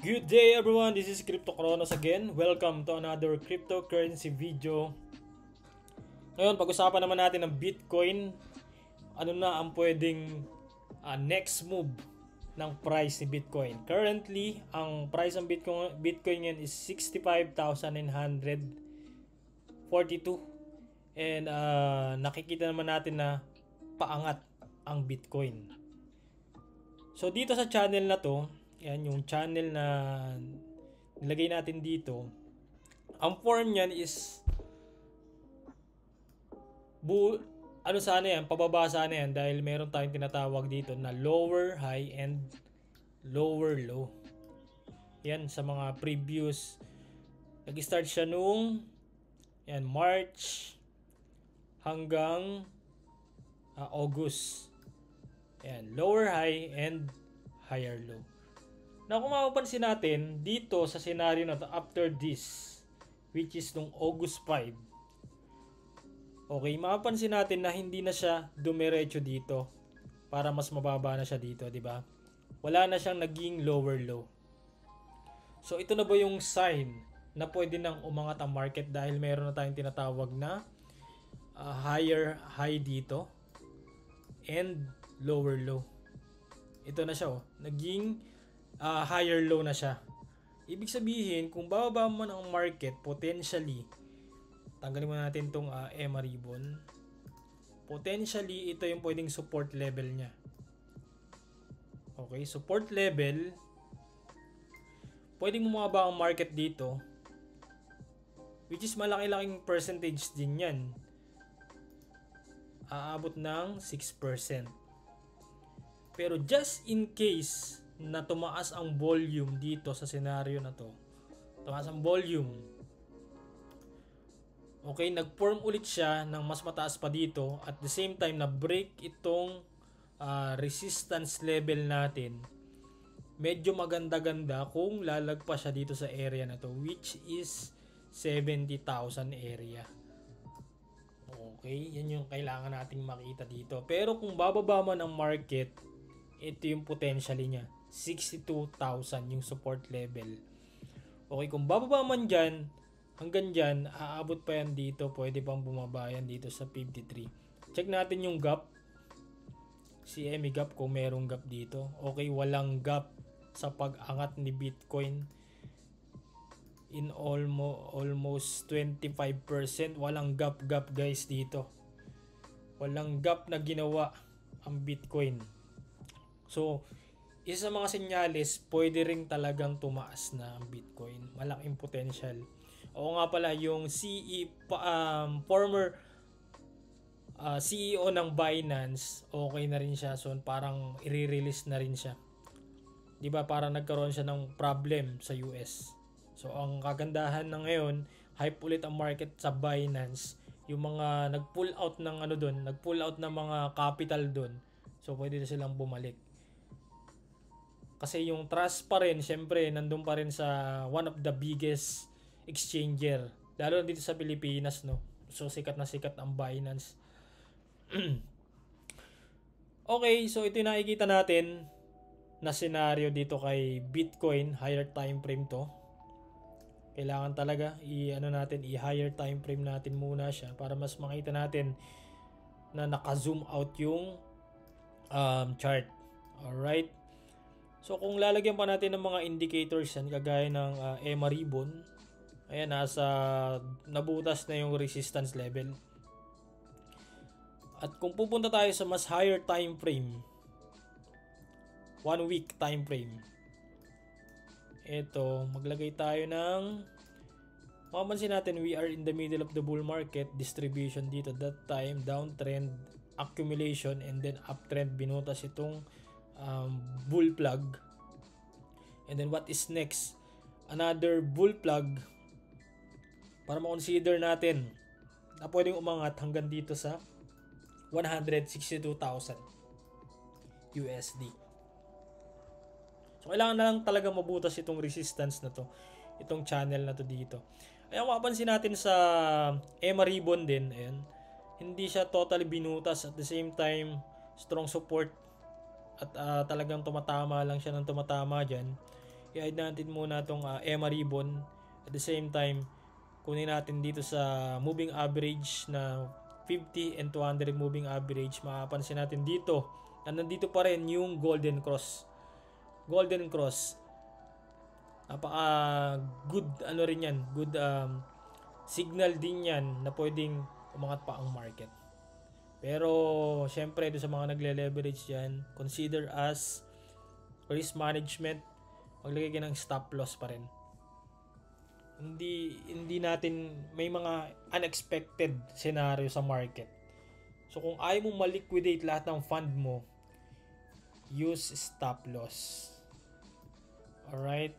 Good day everyone, this is Crypto Kronos again. Welcome to another cryptocurrency video. Ngayon, pag-usapan naman natin ng Bitcoin. Ano na ang pwedeng next move ng price ni Bitcoin. Currently, ang price ng Bitcoin ngayon is 65,942. And nakikita naman natin na paangat ang Bitcoin. So dito sa channel na to, yan yung channel na nilagay natin dito. Ang form niyan is ano sana yan, pababa sana yan dahil meron tayong tinatawag dito na lower high and lower low. Yan sa mga previous, nag-start siya nung yan March hanggang August. Yan, lower high and higher low. Na kung mapapansin natin dito sa scenario na to after this, which is nung August 5, okay, mapapansin natin na hindi na siya dumiretso dito para mas mababa na siya dito, di ba? Wala na siyang naging lower low. So ito na ba yung sign na pwede nang umangat ang market dahil meron na tayong tinatawag na higher high dito and lower low. Ito na siya, naging higher low na siya. Ibig sabihin, kung bababa man ang market, potentially, tanggalin mo natin itong EMA ribbon, potentially, ito yung pwedeng support level niya. Okay, support level, pwedeng bumaba ang market dito, which is malaki-laking percentage din yan. Aabot ng 6%. Pero just in case na tumaas ang volume dito sa scenario na to, tumaas ang volume, okay, nag-form ulit siya ng mas mataas pa dito, at the same time na break itong resistance level natin, medyo maganda-ganda kung lalagpas siya dito sa area na to, which is 70,000 area. Okay, yan yung kailangan nating makita dito. Pero kung bababa man ang market, ito yung potentially niya, 62,000 yung support level. Okay, kung bababa man dyan, hanggang dyan, aabot pa yan dito, pwede pang bumaba yan dito sa 53. Check natin yung gap, CME gap, kung merong gap dito. Okay, walang gap sa pag-angat ni Bitcoin in almost 25%. Walang gap guys dito. Walang gap na ginawa ang Bitcoin. So, isa sa mga senyales, pwede rin talagang tumaas na ang Bitcoin. Malaking potential. O nga pala, yung former CEO ng Binance, okay na rin siya. So, parang i-release na rin siya. Diba, parang nagkaroon siya ng problem sa US. So, ang kagandahan na ngayon, hype ulit ang market sa Binance. Yung mga nag-pull out ng nag-pull out ng mga capital doon. So, pwede na silang bumalik. Kasi yung trust pa rin, syempre, nandun pa rin sa one of the biggest exchanger. Lalo dito sa Pilipinas, no? So, sikat na sikat ang Binance. Okay, so ito yung nakikita natin na scenario dito kay Bitcoin. Higher time frame to. Kailangan talaga i-higher time frame natin muna siya para mas makita natin na naka-zoom out yung chart. Alright. So kung lalagyan pa natin ng mga indicators yan, kagaya ng EMA ribbon, ayan, nabutas na yung resistance level. At kung pupunta tayo sa mas higher time frame, 1 week time frame, ito, maglagay tayo ng, mapapansin natin, we are in the middle of the bull market, distribution dito, that time, downtrend, accumulation, and then uptrend, binutas itong bull plug. And then what is next? Another bull plug para ma-consider natin na pwedeng umangat hanggang dito sa 162,000 USD. So kailangan na lang talaga mabutas itong resistance na to, itong channel na to dito. Ay, mapapansin natin sa EMA ribbon din, ayan, hindi siya totally binutas, at the same time strong support at talagang tumatama lang siya ng tumatama dyan. i-add natin muna itong EMA ribbon. At the same time, kunin natin dito sa moving average na 50 and 200 moving average. Mapapansin natin dito na nandito pa rin yung golden cross. Golden cross. Napaka good ano rin yan. Good signal din yan na pwedeng umangat pa ang market. Pero syempre doon sa mga nagle-leverage yan, consider as risk management. Maglagay ka ng stop loss pa rin. Hindi natin, may mga unexpected scenario sa market. So kung ayaw mong ma-liquidate lahat ng fund mo, use stop loss. Alright?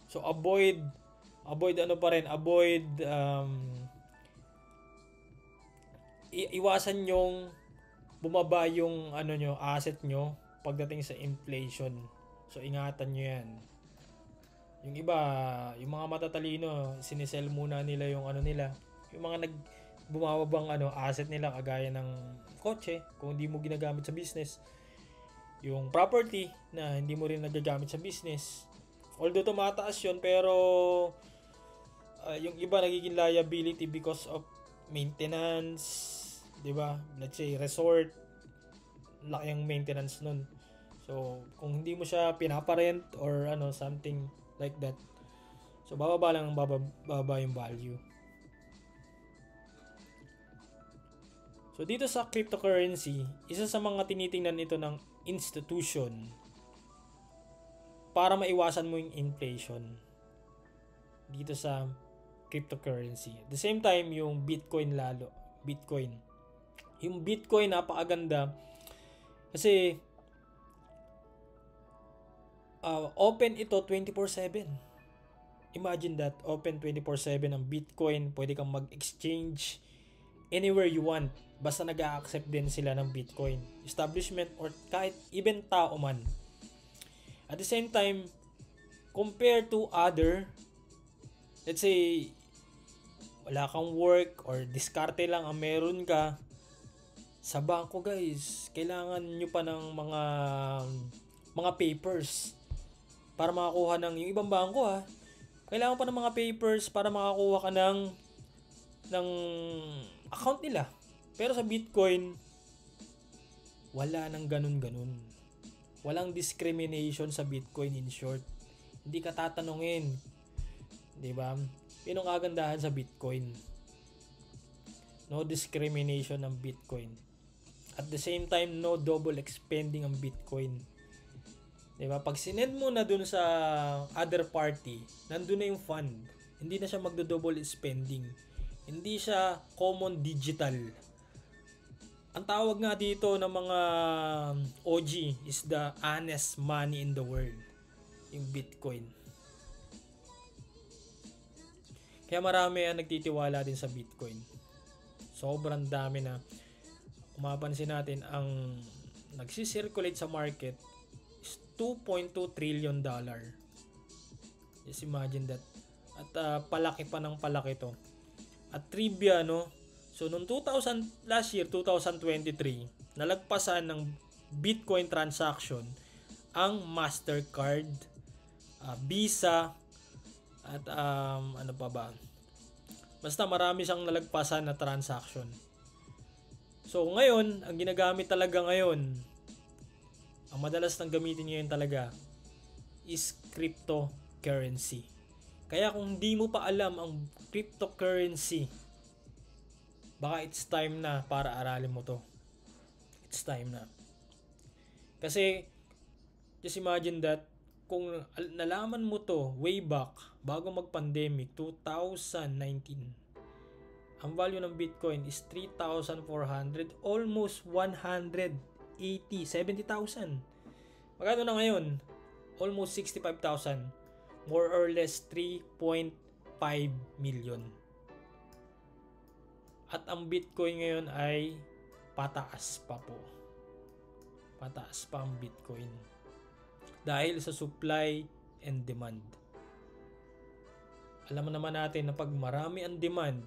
So avoid iwasan yung bumaba yung asset nyo pagdating sa inflation. So ingatan nyo yan. Yung iba, yung mga matatalino, sinisell muna nila yung yung mga bumababang asset nila kagaya ng kotse kung hindi mo ginagamit sa business. Yung property na hindi mo rin nagagamit sa business. Although tumataas yun, pero yung iba nagiging liability because of maintenance, 'di ba? Let's say resort, laki ang maintenance nun. So, kung hindi mo siya pinaparent or something like that. So, bababa yung value. So, dito sa cryptocurrency, isa sa mga tinitingnan ito ng institution para maiwasan mo yung inflation dito sa cryptocurrency. At the same time, yung Bitcoin lalo. Yung Bitcoin, napakaganda kasi open ito 24/7. Imagine that, open 24/7 ang Bitcoin. Pwede kang mag-exchange anywhere you want. Basta nag-a-accept din sila ng Bitcoin. Establishment or kahit even tao man. At the same time, compared to other, let's say, wala kang work or diskarte lang ang meron ka, sa bangko guys, kailangan nyo pa ng mga papers para makakuha ng yung ibang bangko kailangan pa ng mga papers para makakuha ka ng account nila. Pero sa Bitcoin, wala nang ganun-ganun. Walang discrimination sa Bitcoin, in short. Hindi ka tatanungin. 'Di ba? Yun ang kagandahan sa Bitcoin. No discrimination ng Bitcoin. At the same time, no double expending ang Bitcoin. 'Di ba? Pag sinend mo na dun sa other party, nandun na yung fund. Hindi na siya magdo-double spending. Hindi siya common digital. Ang tawag nga dito ng mga OG is the honest money in the world. Yung Bitcoin. Kaya marami ang nagtitiwala din sa Bitcoin. Sobrang dami na. Kung mapansin natin, ang nagsisirculate sa market is $2.2 trillion. Just imagine that. At palaki pa ng palaki to. At trivia, so noong last year, 2023, nalagpasan ng Bitcoin transaction ang Mastercard, Visa, at ano pa ba? Basta marami siyang nalagpasan na transaction. So ngayon, ang ginagamit talaga ngayon, ang madalas nang gamitin ngayon talaga is cryptocurrency. Kaya kung hindi mo pa alam ang cryptocurrency, baka it's time na para aralin mo to. It's time na. Kasi, just imagine that, kung nalaman mo to way back, bago mag-pandemic, 2019, ang value ng Bitcoin is 3,400, almost 180, 70,000. Magkano na ngayon? Almost 65,000. More or less 3.5 million. At ang Bitcoin ngayon ay pataas pa po. Pataas pa ang Bitcoin. Dahil sa supply and demand. Alam naman natin na pag marami ang demand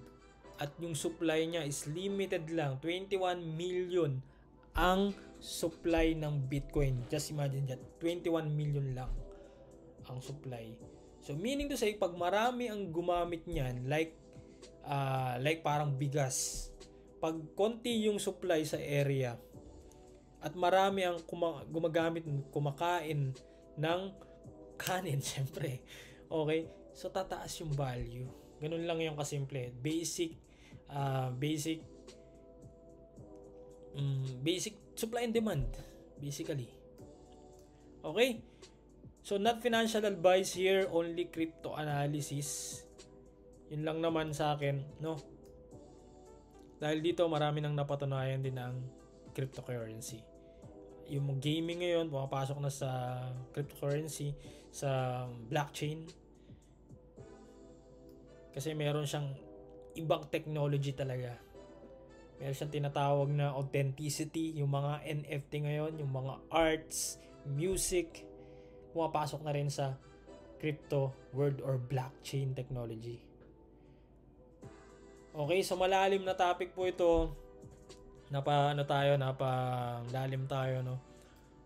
at yung supply niya is limited lang, 21 million ang supply ng Bitcoin. Just imagine that, 21 million lang ang supply. So meaning to say, pag marami ang gumamit niyan, like parang bigas, pag konti yung supply sa area at marami ang kumakain ng kanin, syempre, okay, so tataas yung value. Ganun lang yung kasimple. Basic supply and demand, basically. Okay, so not financial advice here, only crypto analysis. Yun lang naman sa akin, no? Dahil dito marami nang napatunayan din ng cryptocurrency. Yung gaming ngayon, pumapasok na sa cryptocurrency, sa blockchain. Kasi meron siyang ibang technology talaga. Meron siyang tinatawag na authenticity, yung mga NFT ngayon, yung mga arts, music, pumapasok na rin sa crypto world or blockchain technology. Okay, so malalim na topic po ito. Napalalim tayo, no?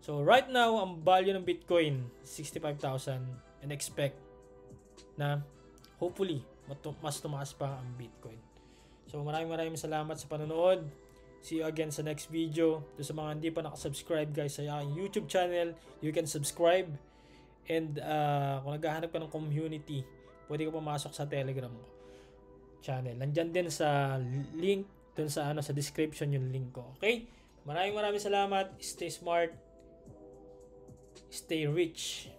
So right now, ang value ng Bitcoin 65,000 and expect na hopefully mas tumaas pa ang Bitcoin. So maraming salamat sa panonood. See you again sa next video. Doon sa mga hindi pa nakasubscribe guys sa aking YouTube channel, you can subscribe. And kung naghahanap ka ng community, pwede ka pumasok sa Telegram channel. Nandyan din sa link, dun sa sa description yung link ko. Okay? Maraming salamat. Stay smart. Stay rich.